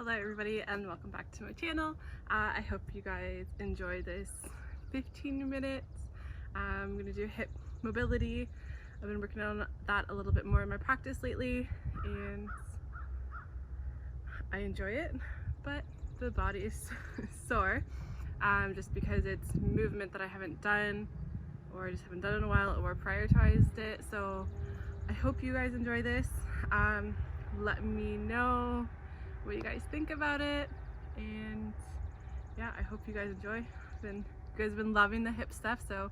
Hello everybody and welcome back to my channel. I hope you guys enjoy this 15 minutes. I'm going to do hip mobility. I've been working on that a little bit more in my practice lately and I enjoy it, but the body is sore just because it's movement that I haven't done or I just haven't done in a while or prioritized it. So I hope you guys enjoy this. Let me know what you guys think about it, and yeah, I hope you guys enjoy. You guys have been loving the hip stuff, so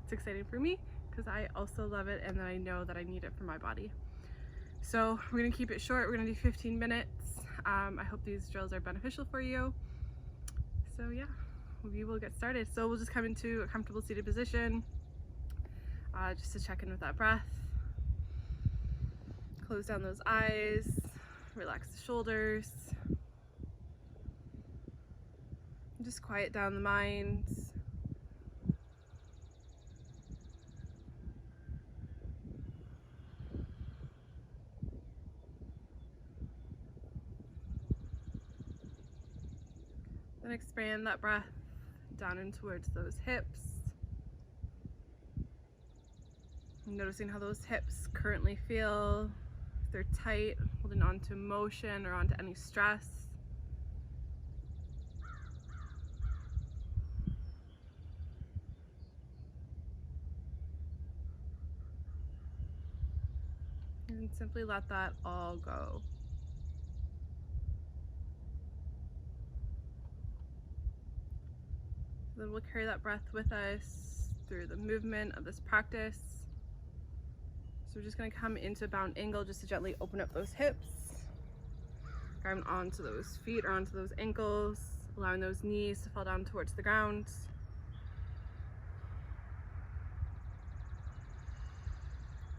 it's exciting for me because I also love it and I know that I need it for my body. So we're gonna keep it short. We're gonna do 15 minutes. I hope these drills are beneficial for you. So yeah, we will get started. So we'll just come into a comfortable seated position just to check in with that breath. Close down those eyes, relax the shoulders, just quiet down the mind. Then expand that breath down in towards those hips. Noticing how those hips currently feel. If they're tight, holding on to motion or onto any stress. And simply let that all go. Then we'll carry that breath with us through the movement of this practice. So we're just going to come into a bound angle just to gently open up those hips. Grab onto those feet or onto those ankles, allowing those knees to fall down towards the ground.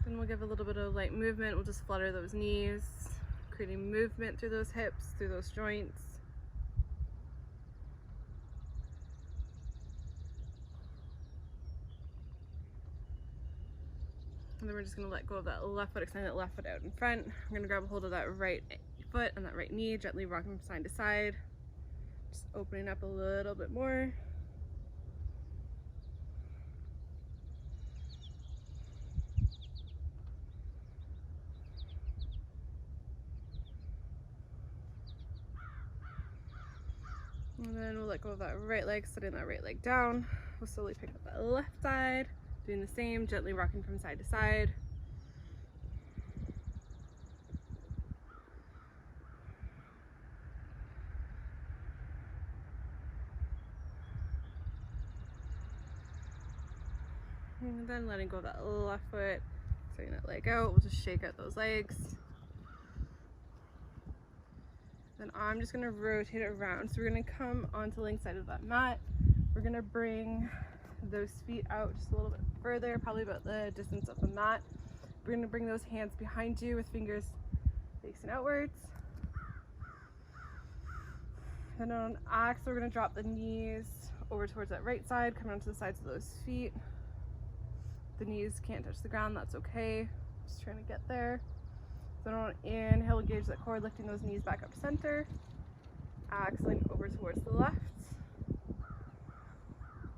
Then we'll give a little bit of light movement. We'll just flutter those knees, creating movement through those hips, through those joints. And then we're just going to let go of that left foot, extend that left foot out in front. We're going to grab a hold of that right foot and that right knee, gently rocking from side to side. Just opening up a little bit more. And then we'll let go of that right leg, setting that right leg down. We'll slowly pick up that left side, doing the same, gently rocking from side to side. And then letting go of that left foot, setting that leg out. We'll just shake out those legs. Then I'm just going to rotate it around. So we're going to come onto the link side of that mat. We're going to bring those feet out just a little bit further, probably about the distance of the mat. We're going to bring those hands behind you with fingers facing outwards. Then on axe, we're going to drop the knees over towards that right side, coming onto the sides of those feet. The knees can't touch the ground, that's okay. Just trying to get there. Then on inhale, engage that core, lifting those knees back up to center. Exhaling over towards the left.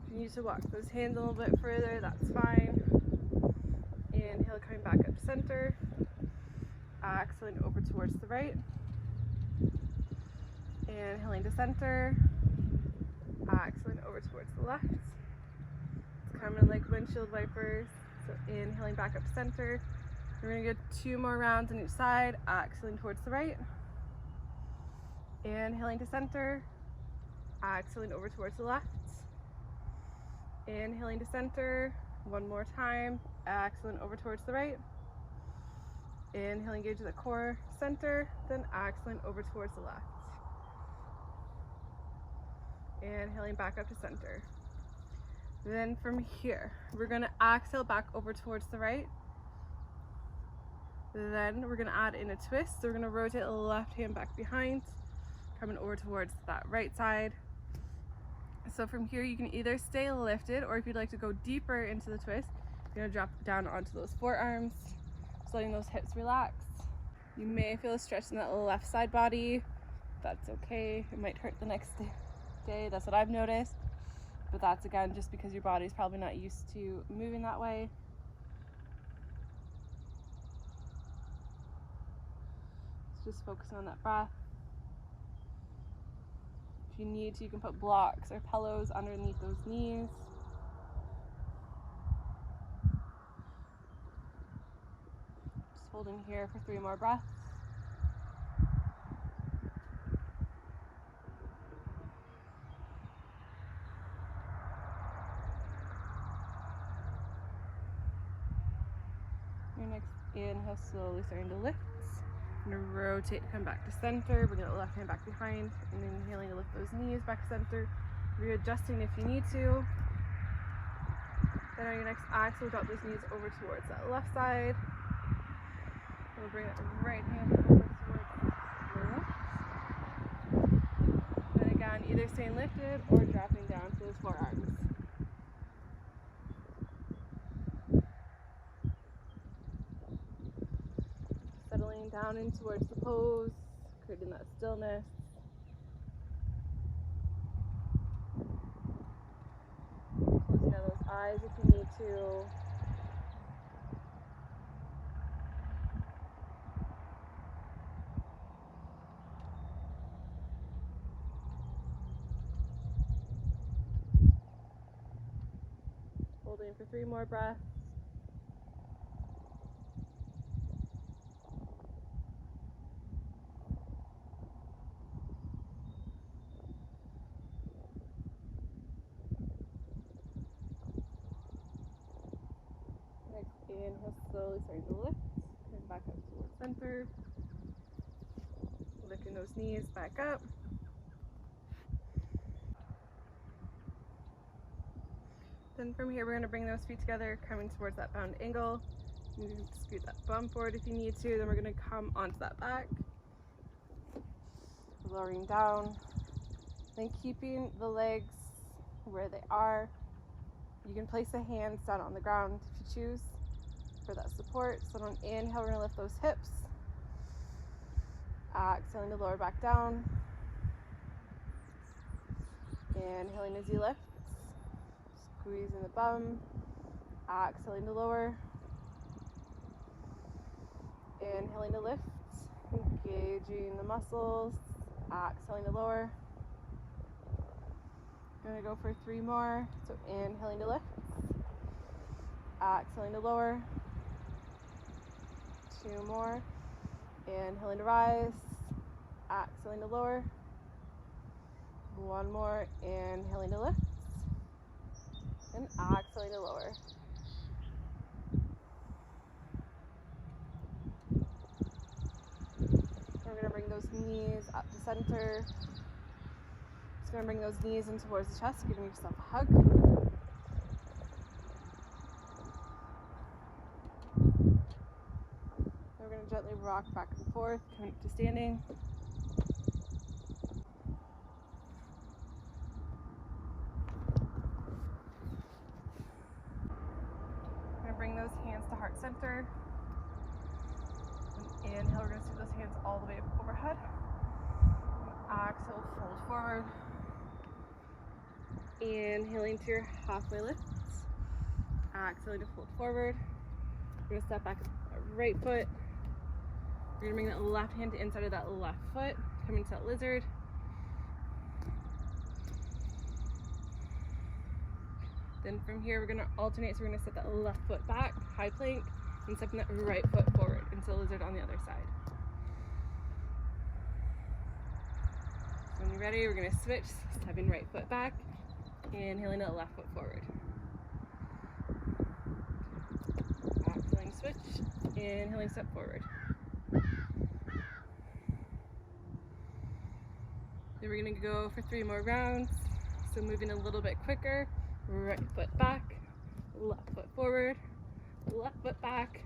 If you need to walk those hands a little bit further, that's fine. Inhale, coming back up to center. Exhaling over towards the right. Inhaling to center. Exhaling over towards the left. It's kind of like windshield wipers. So inhaling back up to center. We're going to get 2 more rounds on each side. Exhaling towards the right. Inhaling to center. Exhaling over towards the left. Inhaling to center. 1 more time. Exhaling over towards the right. Inhaling, engage the core, center. Then exhaling over towards the left. Inhaling back up to center. Then from here, we're going to exhale back over towards the right. Then we're going to add in a twist. So we're going to rotate the left hand back behind, coming over towards that right side. So from here, you can either stay lifted, or if you'd like to go deeper into the twist, you're going to drop down onto those forearms, just letting those hips relax. You may feel a stretch in that left side body. That's okay. It might hurt the next day. That's what I've noticed. But that's again just because your body's probably not used to moving that way. Just focusing on that breath. If you need to, you can put blocks or pillows underneath those knees. Just holding here for 3 more breaths. Your next inhale, slowly starting to lift. I'm going to rotate to come back to center. Bring the left hand back behind, and then inhaling to lift those knees back to center. Readjusting if you need to. Then on your next exhale, drop those knees over towards that left side. We'll bring that right hand over towards the left. And again, either staying lifted or dropping down to those forearms. Settling down in towards the pose, creating that stillness. Closing down those eyes if you need to. Holding for 3 more breaths. Inhale, slowly starting to lift, come back up towards center, lifting those knees back up. Then from here, we're going to bring those feet together, coming towards that bound angle. You can scoot that bum forward if you need to. Then we're going to come onto that back, lowering down, then keeping the legs where they are. You can place the hands down on the ground if you choose for that support. So on inhale, we're going to lift those hips. Exhaling to lower back down. Inhaling as you lift. Squeezing the bum. Exhaling to lower. Inhaling to lift. Engaging the muscles. Exhaling to lower. Going to go for 3 more. So inhaling to lift. Exhaling to lower. 2 more. Inhaling to rise. Exhaling to lower. 1 more. Inhaling to lift. And exhaling to lower. We're going to bring those knees up to center. Just going to bring those knees in towards the chest, giving yourself a hug. We're going to gently rock back and forth, coming up to standing. We're going to bring those hands to heart center. And inhale, we're going to scoot those hands all the way up overhead. And exhale, fold forward. Inhaling to your halfway lifts. Exhaling to fold forward. We're going to step back with that right foot. We're going to bring that left hand to inside of that left foot, coming to that lizard. Then from here, we're going to alternate. So we're going to step that left foot back, high plank, and stepping that right foot forward into the lizard on the other side. When you're ready, we're going to switch, stepping right foot back, inhaling that left foot forward. Exhaling, switch, inhaling, step forward. Then we're going to go for 3 more rounds. So moving a little bit quicker, right foot back, left foot forward, left foot back,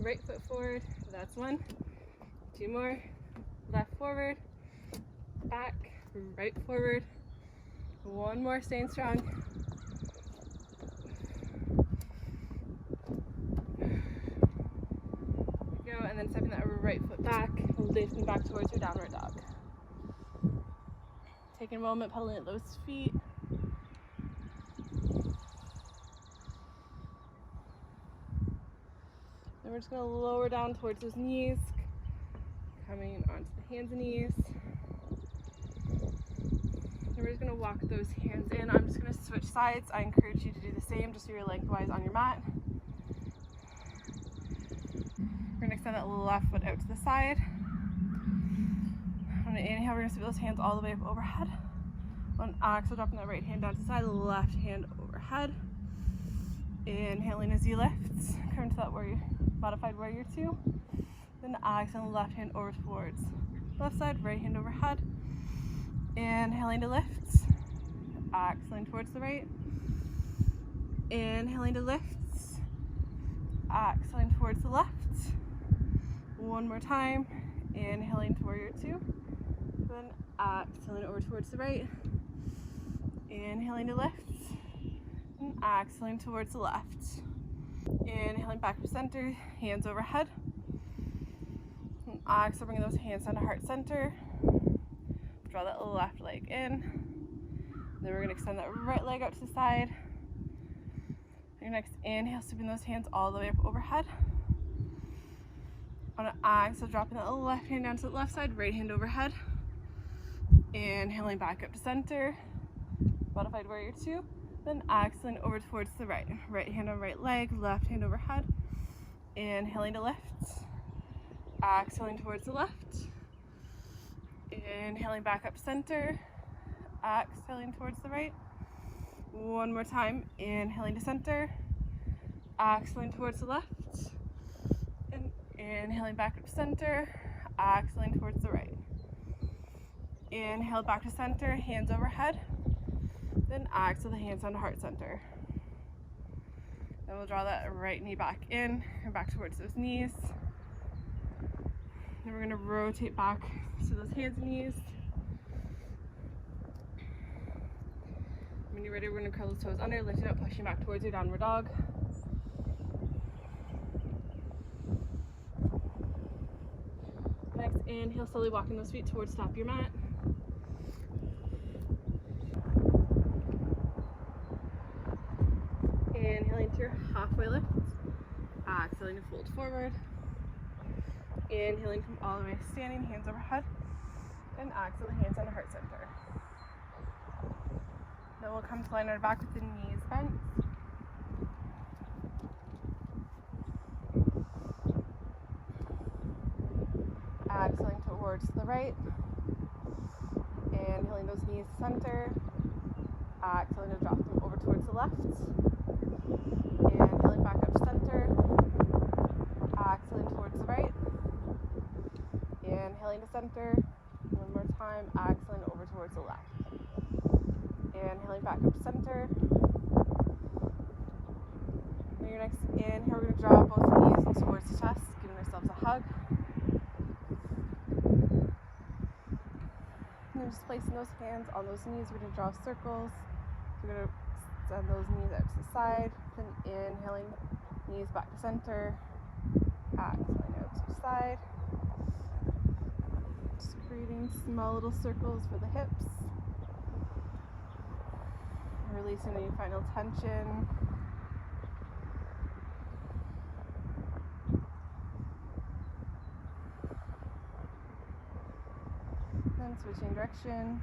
right foot forward. That's 1. 2 more, left forward, back, right forward. 1 more, staying strong. Go, and then stepping that right foot back, lifting back towards your downward dog. Taking a moment, pedaling at those feet. Then we're just going to lower down towards those knees, coming onto the hands and knees. Then we're just going to walk those hands in. I'm just going to switch sides. I encourage you to do the same, just so you're lengthwise on your mat. We're going to extend that left foot out to the side. I'm going to inhale, we're going to sweep those hands all the way up overhead. On exhale, dropping that right hand down to the side, left hand overhead. Inhaling as you lift, come to that modified warrior 2. Then exhale, left hand over towards left side, right hand overhead. Inhaling to lift, exhaling towards the right. Inhaling to lift, exhaling towards the left. One more time, inhaling to warrior 2. Then exhaling over towards the right. Inhaling to lift, and exhaling towards the left. Inhaling back to center, hands overhead. And exhale, bringing those hands down to heart center. Draw that left leg in. Then we're going to extend that right leg out to the side. Your next inhale, sweeping those hands all the way up overhead. On an exhale, dropping that left hand down to the left side, right hand overhead. Inhaling back up to center. Modified warrior 2. Then exhaling over towards the right. Right hand on right leg, left hand overhead. Inhaling to lift. Exhaling towards the left. Inhaling back up center. Exhaling towards the right. One more time. Inhaling to center. Exhaling towards the left. And inhaling back up center. Exhaling towards the right. Inhale back to center, hands overhead. Then exhale the hands down to heart center. Then we'll draw that right knee back in and back towards those knees. Then we're going to rotate back to those hands and knees. When you're ready, we're going to curl those toes under, lifting up, pushing back towards your downward dog. Next, inhale, slowly walking those feet towards the top of your mat. Inhaling to your halfway lift. Exhaling to fold forward. Inhaling from all the way standing, hands overhead. And exhale the hands on the heart center. Then we'll come to line our back with the knees bent. Exhaling towards the right. Inhaling those knees to center. Exhaling to drop them over towards the left. Inhaling back up center. Exhaling towards the right. Inhaling to center. One more time. Exhaling over towards the left. Inhaling back up center. On your next inhale, we're going to draw both knees towards the chest, giving ourselves a hug. And then just placing those hands on those knees, we're going to draw circles. We're going to extend those knees out to the side. Then inhaling, knees back to center. Exhaling out to the side. Just creating small little circles for the hips. Releasing any final tension. Then switching direction.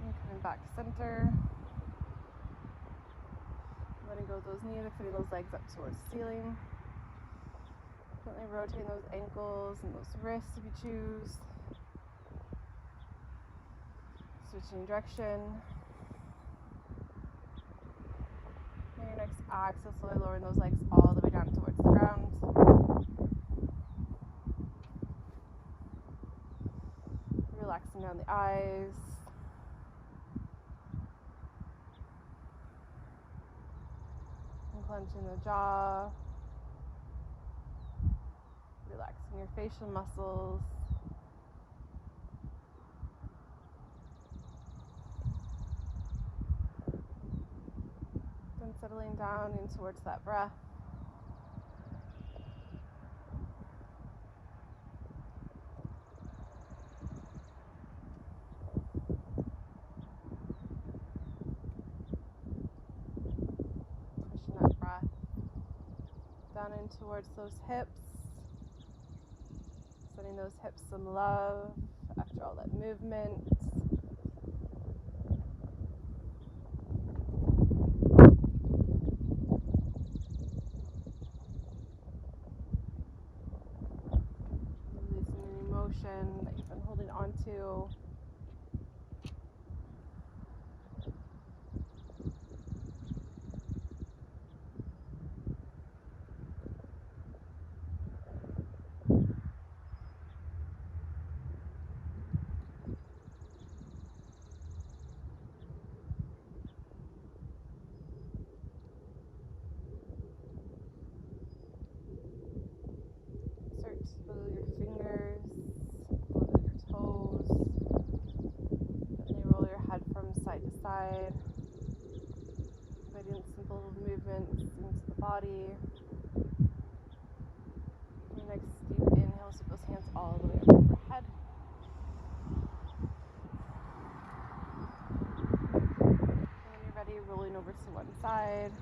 And coming back to center. Letting go of those knees, putting those legs up towards the ceiling. Gently rotating those ankles and those wrists if you choose. Switching direction. And your next exhale, slowly lowering those legs all the way down towards the ground. Relaxing down the eyes. Clenching the jaw, relaxing your facial muscles, Exhaling down in towards that breath. Pushing that breath down in towards those hips. Sending those hips some love after all that movement. Releasing an emotion that you've been holding on to. Start to wiggle your fingers, wiggle your toes, gently roll your head from side to side, inviting simple movements into the body. Your next deep inhale, sweep those hands all the way up overhead. And when you're ready, rolling over to one side.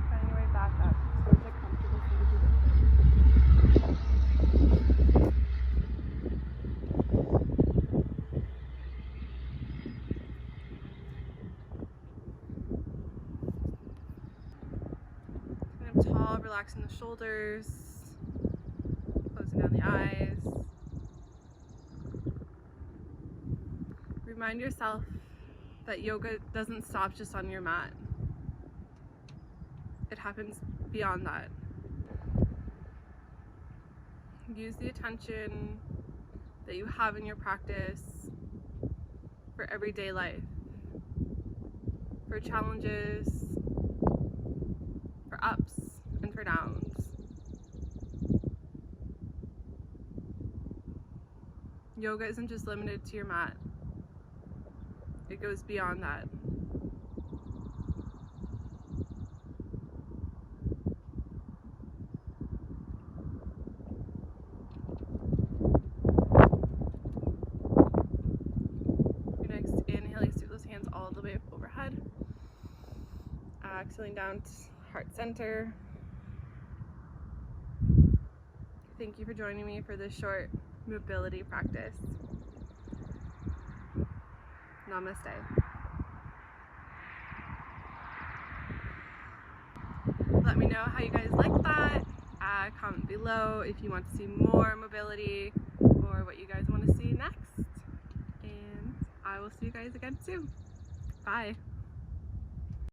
Finding your way back up towards a comfortable seated position. Kind of tall, relaxing the shoulders, closing down the eyes. Remind yourself that yoga doesn't stop just on your mat. It happens beyond that. Use the attention that you have in your practice for everyday life, for challenges, for ups and for downs. Yoga isn't just limited to your mat. It goes beyond that. Your next inhale, you sweep those hands all the way up overhead. Exhaling down to heart center. Thank you for joining me for this short mobility practice. Namaste. Let me know how you guys like that. Comment below if you want to see more mobility or what you guys want to see next. And I will see you guys again soon. Bye.